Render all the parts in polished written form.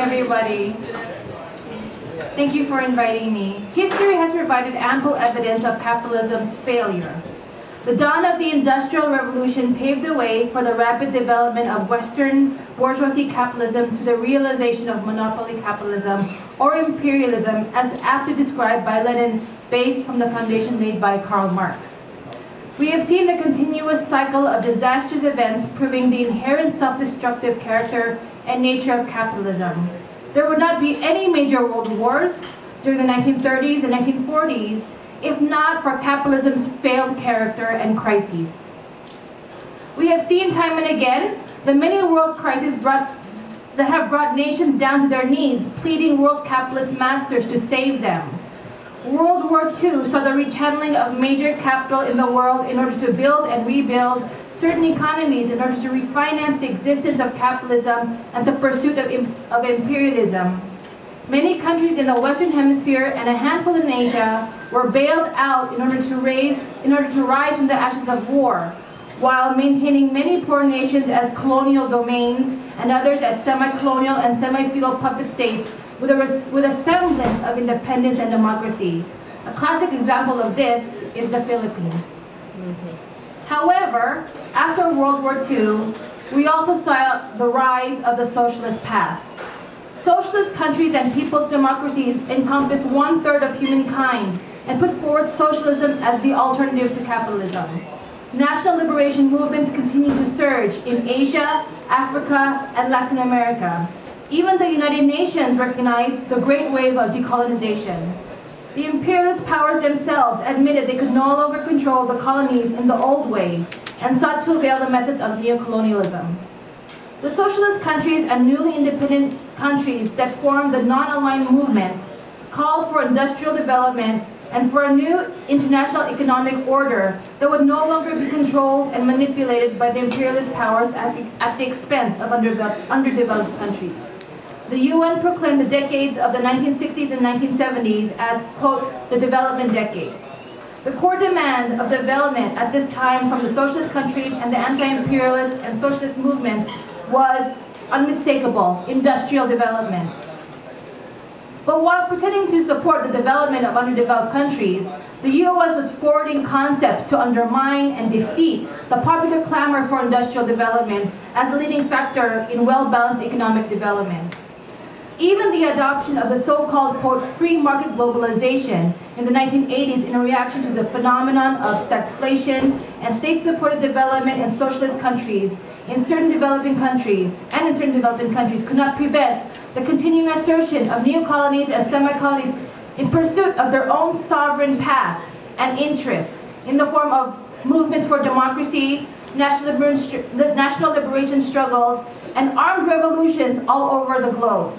everybody. Thank you for inviting me. History has provided ample evidence of capitalism's failure. The dawn of the Industrial Revolution paved the way for the rapid development of Western bourgeoisie capitalism to the realization of monopoly capitalism, or imperialism, as aptly described by Lenin, based from the foundation laid by Karl Marx. We have seen the continuous cycle of disastrous events proving the inherent self-destructive character and nature of capitalism. There would not be any major world wars during the 1930s and 1940s if not for capitalism's failed character and crises. We have seen time and again the many world crises that have brought nations down to their knees, pleading world capitalist masters to save them. World War II saw the rechanneling of major capital in the world in order to build and rebuild certain economies in order to refinance the existence of capitalism and the pursuit of imperialism. Many countries in the Western Hemisphere and a handful in Asia were bailed out in order to rise from the ashes of war, while maintaining many poor nations as colonial domains and others as semi-colonial and semi-feudal puppet states with a semblance of independence and democracy. A classic example of this is the Philippines. However, after World War II, we also saw the rise of the socialist path. Socialist countries and people's democracies encompass 1/3 of humankind and put forward socialism as the alternative to capitalism. National liberation movements continue to surge in Asia, Africa, and Latin America. Even the United Nations recognized the great wave of decolonization. The imperialist powers themselves admitted they could no longer control the colonies in the old way and sought to avail the methods of neocolonialism. The socialist countries and newly independent countries that formed the non-aligned movement called for industrial development and for a new international economic order that would no longer be controlled and manipulated by the imperialist powers at the expense of underdeveloped countries. The UN proclaimed the decades of the 1960s and 1970s as, quote, the development decades. The core demand of development at this time from the socialist countries and the anti-imperialist and socialist movements was unmistakable: industrial development. But while pretending to support the development of underdeveloped countries, the US was forwarding concepts to undermine and defeat the popular clamor for industrial development as a leading factor in well-balanced economic development. Even the adoption of the so-called, quote, free market globalization in the 1980s in reaction to the phenomenon of stagflation and state-supported development in socialist countries, in certain developing countries could not prevent the continuing assertion of neo-colonies and semi-colonies in pursuit of their own sovereign path and interests in the form of movements for democracy, national liberation struggles, and armed revolutions all over the globe.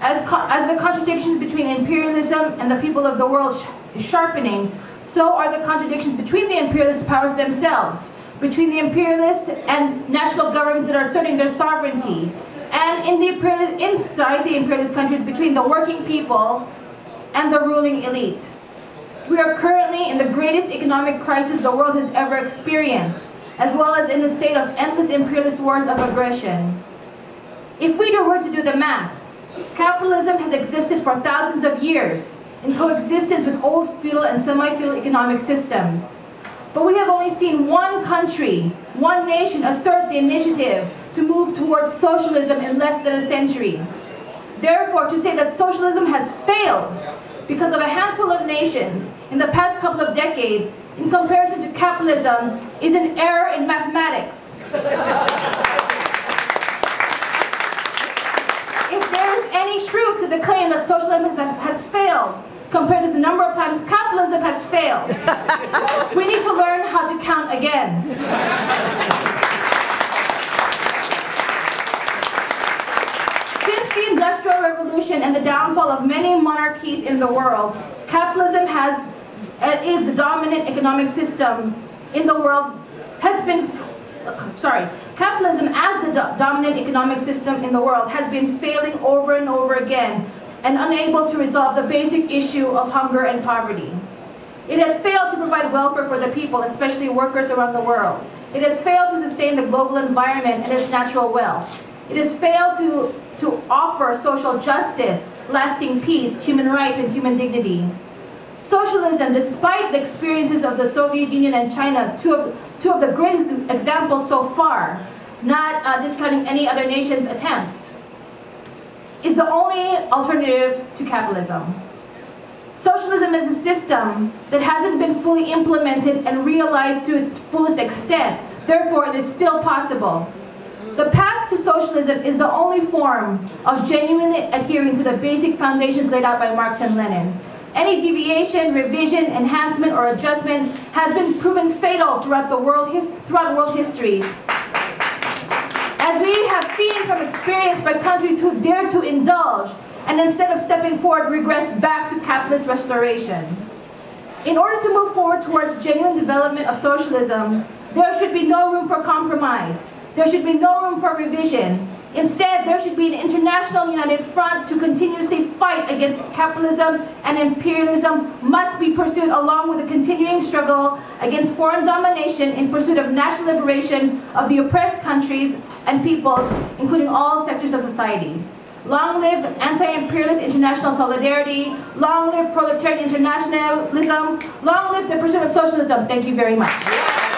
As the contradictions between imperialism and the people of the world is sharpening, so are the contradictions between the imperialist powers themselves, between the imperialists and national governments that are asserting their sovereignty, and inside the imperialist countries between the working people and the ruling elite. We are currently in the greatest economic crisis the world has ever experienced, as well as in a state of endless imperialist wars of aggression. If we were to do the math, capitalism has existed for thousands of years in coexistence with old feudal and semi-feudal economic systems. But we have only seen one country, one nation assert the initiative to move towards socialism in less than a century. Therefore, to say that socialism has failed because of a handful of nations in the past couple of decades in comparison to capitalism is an error in mathematics. If there is any truth to the claim that socialism has failed compared to the number of times capitalism has failed, we need to learn how to count again. Since the Industrial Revolution and the downfall of many monarchies in the world, capitalism is the dominant economic system in the world capitalism as the dominant economic system in the world has been failing over and over again and unable to resolve the basic issue of hunger and poverty. It has failed to provide welfare for the people, especially workers around the world. It has failed to sustain the global environment and its natural wealth. It has failed to offer social justice, lasting peace, human rights, and human dignity. Socialism, despite the experiences of the Soviet Union and China, two of the greatest examples so far, not discounting any other nation's attempts, is the only alternative to capitalism. Socialism is a system that hasn't been fully implemented and realized to its fullest extent. Therefore, it is still possible. The path to socialism is the only form of genuinely adhering to the basic foundations laid out by Marx and Lenin. Any deviation, revision, enhancement, or adjustment has been proven fatal throughout world history. As we have seen from experience by countries who dare to indulge and instead of stepping forward, regress back to capitalist restoration. In order to move forward towards genuine development of socialism, there should be no room for compromise. There should be no room for revision. Instead, there should be an international united front to continuously fight against capitalism, and imperialism must be pursued along with a continuing struggle against foreign domination in pursuit of national liberation of the oppressed countries and peoples, including all sectors of society. Long live anti-imperialist international solidarity. Long live proletarian internationalism. Long live the pursuit of socialism. Thank you very much.